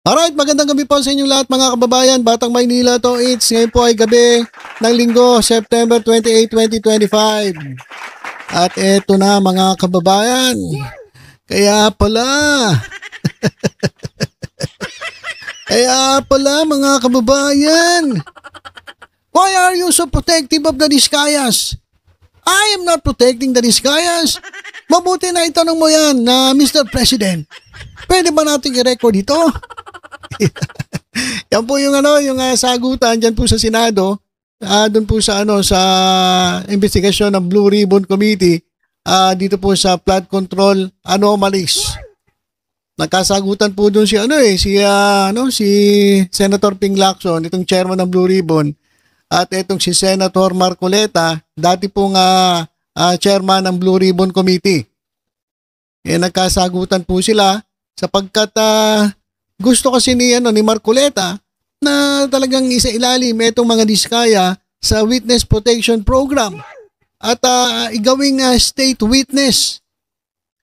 Alright, magandang gabi po sa inyong lahat mga kababayan. Batang Maynila to, ngayon po ay gabi ng linggo, September 28, 2025. At eto na mga kababayan. Kaya pala mga kababayan. Why are you so protective of the Discayas? I am not protecting the Discayas. Mabuti na itanong mo yan na Mr. President. Pwede ba nating i-record ito? Yan po yung sagutan diyan po sa Senado, doon po sa sa investigasyon ng Blue Ribbon Committee dito po sa flood control anomalies. Nagkasagutan po doon si Senator Ping Lacson, itong chairman ng Blue Ribbon, at itong si Senator Marcoleta, dati pong chairman ng Blue Ribbon Committee. Nagkasagutan po sila sapagkat gusto kasi ni Marcoleta na talagang isailalim itong mga Diskaya sa Witness Protection Program at igawing state witness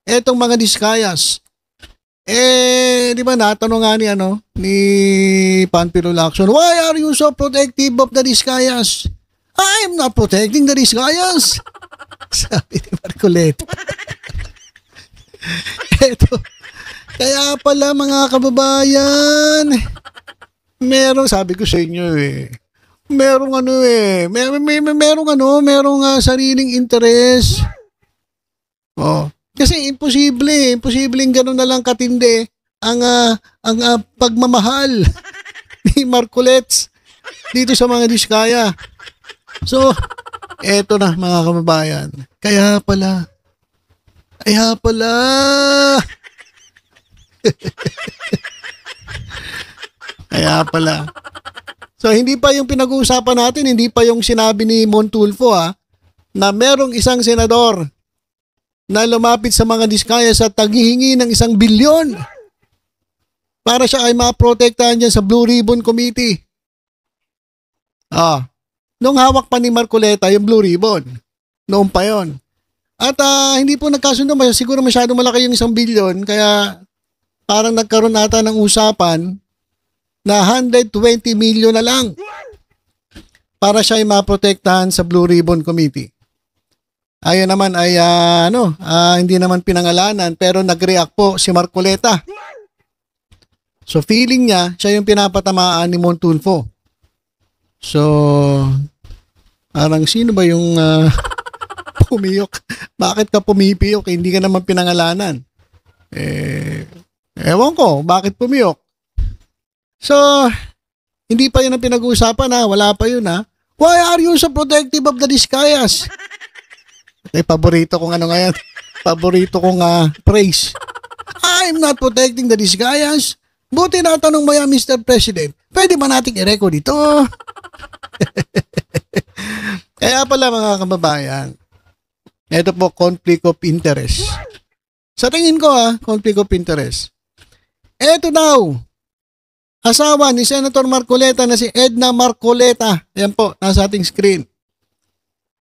itong mga Diskayas. Di ba natanong nga ni Panfilo Lacson, why are you so protective of the Diskayas? I am not protecting the Diskayas. Sabi ni Marcoleta. Kaya pala mga kababayan, sabi ko sa inyo merong sariling interest. Kasi imposibleng gano'n na lang katindi ang pagmamahal ni Marcoleta dito sa mga Diskaya. So, eto na mga kababayan. Kaya pala. So, hindi pa yung pinag-uusapan natin, hindi pa yung sinabi ni Montulfo na merong isang senador na lumapit sa mga Diskaya sa taghihingi ng 1 bilyon para siya ay maprotektahan dyan sa Blue Ribbon Committee. Nung hawak pa ni Marcoleta yung Blue Ribbon, noon pa yon. At hindi po nagkasundo, siguro masyado malaki yung 1 bilyon, kaya parang nagkaroon ata ng usapan na 120 million na lang para siya ay maprotektahan sa Blue Ribbon Committee. Ayun naman ay hindi naman pinangalanan, pero nag-react po si Marcoleta. So feeling niya, siya yung pinapatamaan ni Montulfo. So, parang sino ba yung pumiyok? Bakit ka pumipiyok? Hindi ka naman pinangalanan. Ewan ko, bakit pumiyok? So, hindi pa yun ang pinag-uusapan wala pa yun Why are you so protective of the Diskayas? Paborito kong ngayon. Paborito kong praise. I'm not protecting the Diskayas. Buti na tanong mo yan, Mr. President. Pwede ba nating i-record ito? Kaya pala mga kababayan, ito po conflict of interest. Sa tingin ko conflict of interest. Ito daw, asawa ni Senator Marcoleta na si Edna Marcoleta, yan po, nasa ating screen,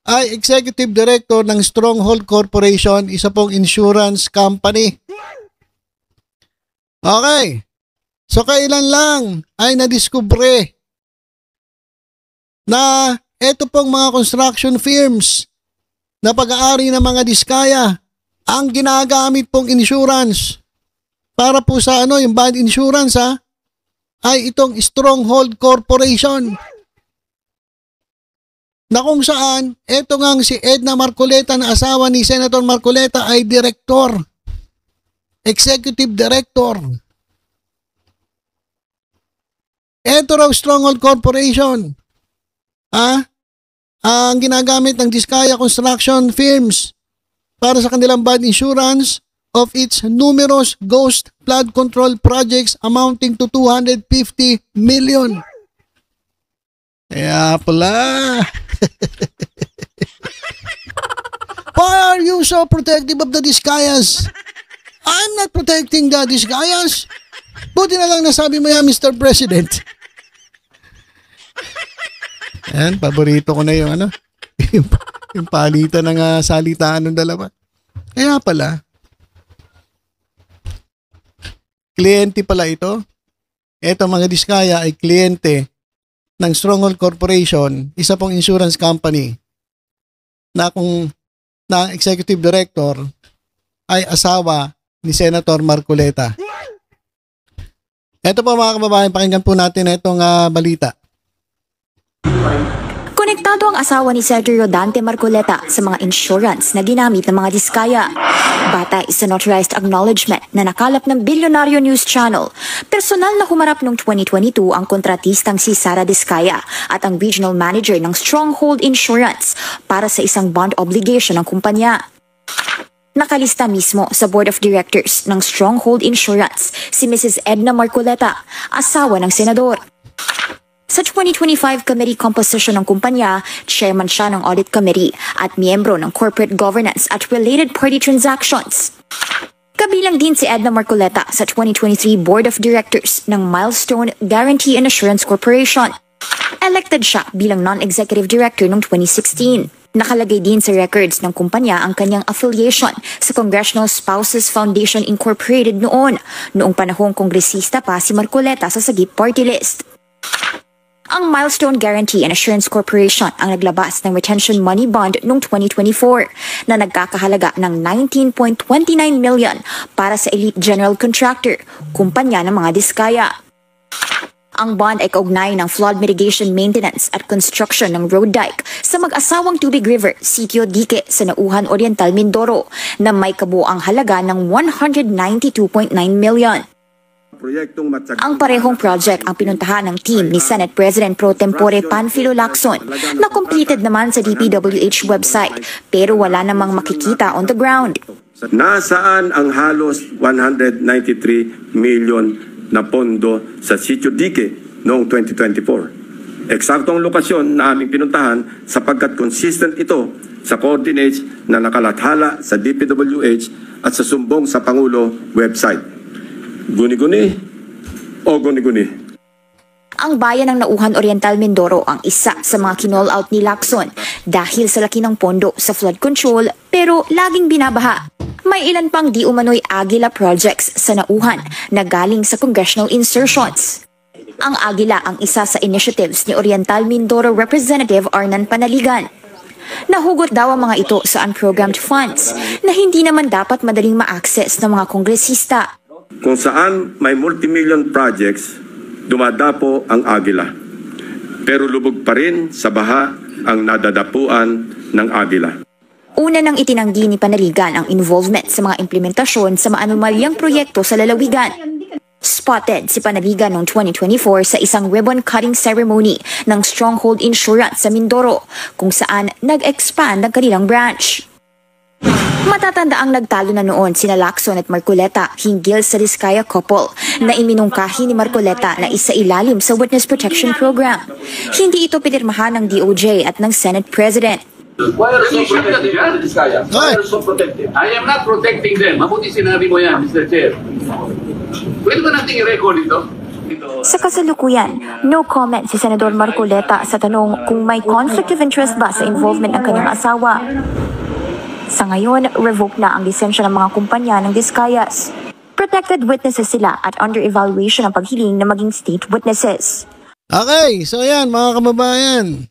ay Executive Director ng Stronghold Corporation, isa pong insurance company. Okay. So kailan lang ay nadiskubre na ito pong mga construction firms na pag-aari ng mga Diskaya ang ginagamit pong insurance para po sa yung bond insurance ay itong Stronghold Corporation. Na kung saan, eto ngang si Edna Marcoleta na asawa ni Senator Marcoleta ay director, executive director. Eto raw Stronghold Corporation. Ang ginagamit ng Diskaya Construction Firms para sa kanilang bond insurance of its numerous ghost flood control projects amounting to 250 million. Kaya pala. Why are you so protective of the Diskayas? I'm not protecting the Diskayas. Buti na lang nasabi mo yan, Mr. President. Ayan, paborito ko na yung yung palitan ng salitaan ng dalawa. Kaya pala, kliyente pala ito eto mga diskaya ay kliyente ng Stronghold Corporation, isa pong insurance company na kung na executive director ay asawa ni Senator Marcoleta. Ito po mga kababayan, pakinggan po natin itong balita. Konektado ang asawa ni Senator Rodante Marcoleta sa mga insurance na ginamit ng mga diskaya. Batay sa notarized acknowledgement na nakalap ng Bilyonaryo News Channel, personal na humarap noong 2022 ang kontratistang si Sara Diskaya at ang regional manager ng Stronghold Insurance para sa isang bond obligation ng kumpanya. Nakalista mismo sa Board of Directors ng Stronghold Insurance si Mrs. Edna Marcoleta, asawa ng senador. Sa 2025 committee composition ng kumpanya, chairman siya ng audit committee at miyembro ng corporate governance at related party transactions. Kabilang din si Edna Marcoleta sa 2023 board of directors ng Milestone Guarantee and Assurance Corporation. Elected siya bilang non-executive director noong 2016. Nakalagay din sa records ng kumpanya ang kanyang affiliation sa Congressional Spouses Foundation Incorporated noong panahong kongresista pa si Marcoleta sa Sagip Party List. Ang Milestone Guarantee and Assurance Corporation ang naglabas ng retention money bond noong 2024 na nagkakahalaga ng 19.29 million para sa Elite General Contractor, kumpanya ng mga diskaya. Ang bond ay kaugnay ng flood mitigation maintenance at construction ng road dike sa mag-asawang Tubig River, Sitio Dique sa Nauhan Oriental, Mindoro na may kabuang halaga ng 192.9 million. Ang parehong project ang pinuntahan ng team ni Senate President Pro Tempore Panfilo Lacson na completed naman sa DPWH website pero wala namang makikita on the ground. Nasaan ang halos 193 million na pondo sa Sitio Dique noong 2024? Eksaktong lokasyon na aming pinuntahan sapagkat consistent ito sa coordinates na nakalathala sa DPWH at sa sumbong sa Pangulo website. Guni-guni o guni-guni? Ang bayan ng Nauhan Oriental, Mindoro ang isa sa mga kinall out ni Lacson dahil sa laki ng pondo sa flood control pero laging binabaha. May ilan pang di umano'y Agila projects sa Nauhan na galing sa congressional insertions. Ang Agila ang isa sa initiatives ni Oriental Mindoro Representative Arnan Panaligan. Nahugot daw ang mga ito sa unprogrammed funds na hindi naman dapat madaling ma-access ng mga kongresista. Kung saan may multimillion projects, dumadapo ang Agila. Pero lubog pa rin sa baha ang nadadapuan ng Agila. Una nang itinanggi ni Panaligan ang involvement sa mga implementasyon sa maanumalyang proyekto sa lalawigan. Spotted si Panaligan noong 2024 sa isang ribbon-cutting ceremony ng Stronghold Insurance sa Mindoro, kung saan nag-expand ang kanilang branch. Matatanda ang nagtalo na noon sina Lacson at Marcoleta hinggil sa Diskaya couple na iminungkahi ni Marcoleta na isailalim sa Witness Protection Program. Hindi ito pinirmahan ng DOJ at ng Senate President. Why are you so protective? Why are you so protective? I am not protecting them. Mabuti sinabi mo yan, Mr. Chair. Pwede ba natin i-record ito? Sa kasalukuyan, no comment si Senador Marcoleta sa tanong kung may conflict of interest ba sa involvement ng kanyang asawa. Sa ngayon, revoke na ang lisensya ng mga kumpanya ng Diskayas. Protected witnesses sila at under evaluation ang paghiling na maging state witnesses. Okay, so yan mga kababayan.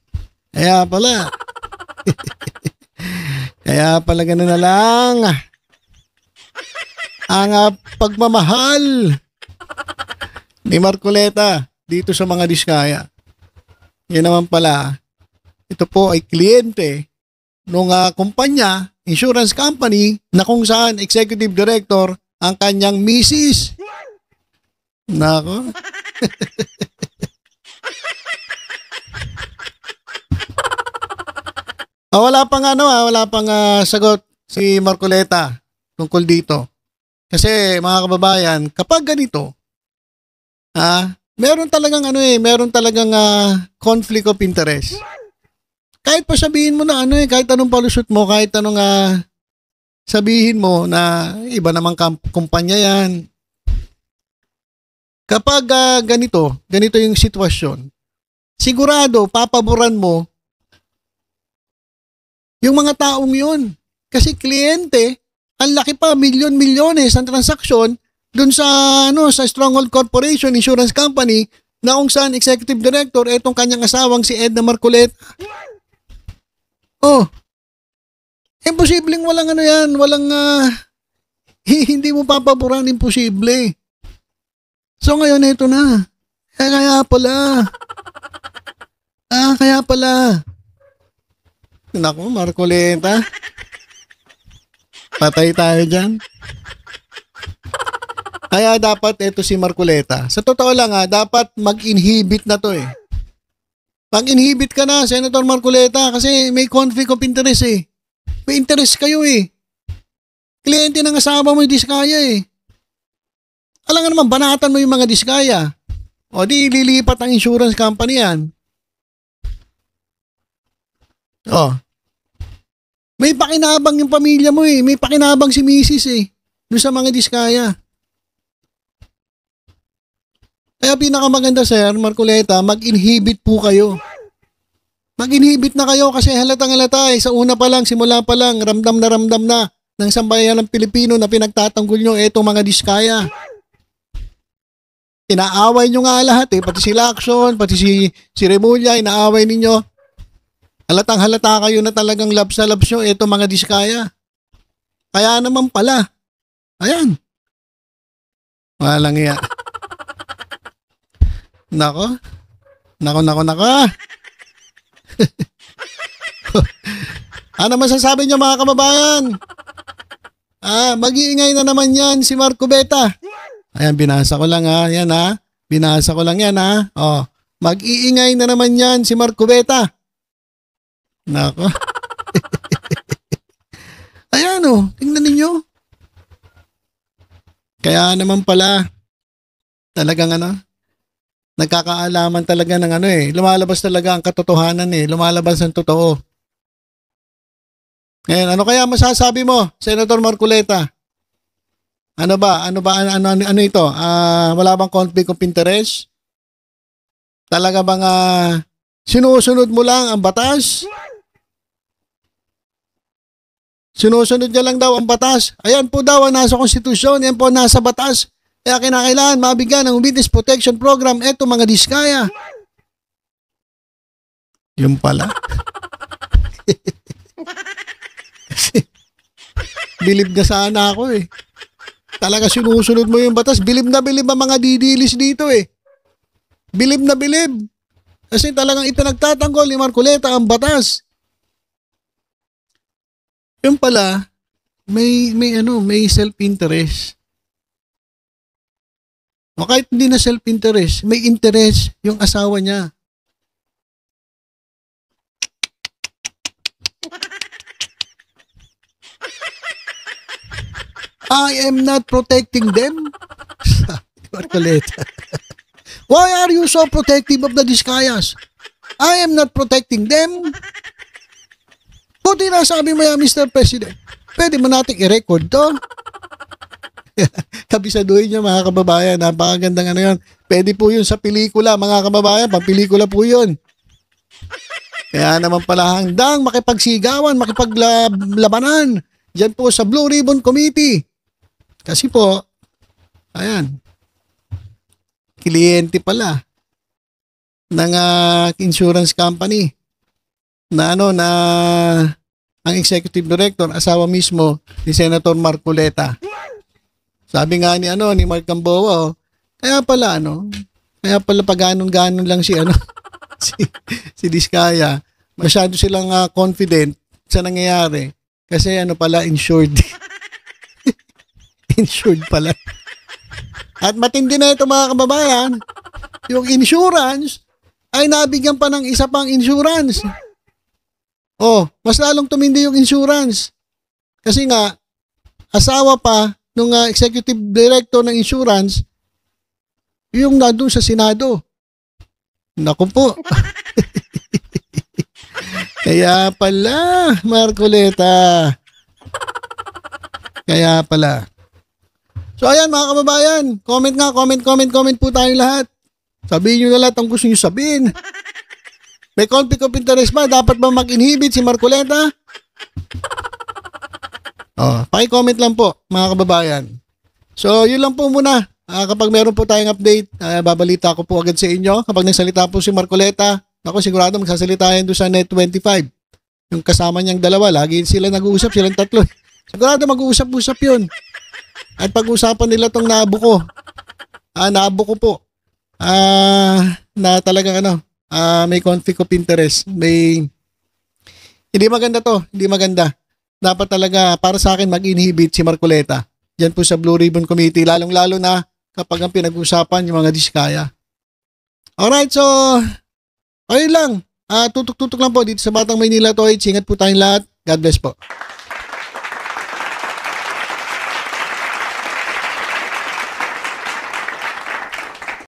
Kaya pala. Kaya pala ganun na lang. Ang pagmamahal ni Marcoleta dito sa mga Diskaya. Yan naman pala, ito po ay kliyente nung kumpanya, insurance company, na kung saan executive director ang kanyang misis. Nako. Wala pang sagot si Marcoleta tungkol dito. Kasi mga kababayan, kapag ganito, meron talagang conflict of interest. Kahit pa sabihin mo na kahit anong palusot mo, kahit anong sabihin mo na iba namang kumpanya yan. Kapag ganito yung sitwasyon, sigurado papaboran mo yung mga taong yun. Kasi kliyente, ang laki pa, milyon-milyones ang transaksyon, dun sa sa Stronghold Corporation Insurance Company na kung saan executive director etong kanyang asawang si Edna Marcoleta. Oh. Imposibleng walang yan, walang hindi mo papaboran, imposible. So ngayon ito na. Kaya pala. Naku, Marcoleta. Patay tayo dyan. Kaya dapat ito si Marcoleta. Sa totoo lang dapat mag-inhibit na to eh. Mag-inhibit ka na, Senator Marcoleta, kasi may conflict of interest eh. May interest kayo eh. Kliyente ng asawa mo yung Diskaya eh. Alam nga naman, banatan mo yung mga Diskaya. O di lilipat ang insurance company yan. O. May pakinabang yung pamilya mo eh. May pakinabang si Mrs. eh. Doon sa mga Diskaya. Kaya pinakamaganda, Sir Marcoleta, mag-inhibit po kayo. Mag-inhibit na kayo kasi halatang-halata eh. Sa una pa lang, simula pa lang, ramdam na ng sambayan ng Pilipino na pinagtatanggol nyo etong mga Diskaya. Inaaway nyo nga lahat eh. Pati si Lacson, pati si Remulla, inaaway ninyo. Halatang-halata kayo na talagang labs na labs nyo etong mga Diskaya. Kaya naman pala. Ayan. Walang iya. Nako. Ano masasabi niyo mga kababayan? Mag-iingay na naman yan si Marcoleta. Ayan, binasa ko lang yan Binasa ko lang yan Oh, mag-iingay na naman yan si Marcoleta. Nako. Ayan tingnan ninyo. Kaya naman pala talagang nagkakaalaman talaga ng lumalabas talaga ang katotohanan eh. Lumalabas ang totoo. Ngayon, ano kaya masasabi mo, Senator Marcoleta? Ano ito? Wala bang conflict of interest? Talaga bang sinusunod mo lang ang batas? Sinusunod niya lang daw ang batas. Ayan po daw ang nasa konstitusyon, yan po nasa batas. Kaya kinakailangan mabigyan ng Witness Protection Program eto mga Diskaya. Yung pala. Bilib na sana ako eh. Talaga sinusunod mo yung batas. Bilib na bilib ang mga didilis dito eh. Bilib na bilib. Kasi talagang ipinagtatanggol ni Marcoleta ang batas. Yung pala, may self-interest. O kahit hindi na self-interest, may interest yung asawa niya. I am not protecting them. Marcoleta. Why are you so protective of the Diskayas? I am not protecting them. Buti na sabi mo yan, Mr. President. Pwede mo natin i-record to. Kabisaduhin niyo mga kababayan. Napakagandang yan. Pwede po yun sa pelikula mga kababayan. Pang-pelikula po yun. Kaya naman pala handang makipagsigawan, makipaglabanan. Diyan po sa Blue Ribbon Committee. Kasi po, ayan, kliyente pala ng insurance company na ang executive director, asawa mismo ni Senator Marcoleta. Sabi nga ni Mark Gamboa, kaya pala pag ganon lang si Diskaya, masyado silang confident sa nangyayari kasi pala insured. Insured pala. At matindi na ito mga kababayan, yung insurance ay nabigyan pa ng isa pang insurance. Mas lalong tumindi yung insurance. Kasi nga, asawa pa nung executive director ng insurance, yung nandun sa Senado. Naku po. Kaya pala, Marcoleta. Kaya pala. So ayan mga kababayan, comment po tayong lahat. Sabihin nyo na lahat ang gusto nyo sabihin. May conflict of interest ba? Dapat ba mag-inhibit si Marcoleta? Paki-comment lang po mga kababayan. So, yun lang po muna. Kapag meron po tayong update, babalita ko po agad sa inyo. Kapag nagsalita po si Marcoleta, ako sigurado magsasalita yan doon sa Net25. Yung kasama niyang dalawa, lagi sila nag-uusap, silang tatlo. Sigurado mag-uusap-usap yun. At pag-usapan nila tong naabo ko. Naabo ko po. Na talagang may conflict of interest. Hindi maganda to. Hindi maganda. Dapat talaga, para sa akin, mag-inhibit si Marcoleta. Diyan po sa Blue Ribbon Committee. Lalong-lalo na kapag ang pinag-usapan yung mga diskaya. Alright, so, ayun lang. Tutok-tutok lang po dito sa Batang Maynila to. Ingat po tayong lahat. God bless po.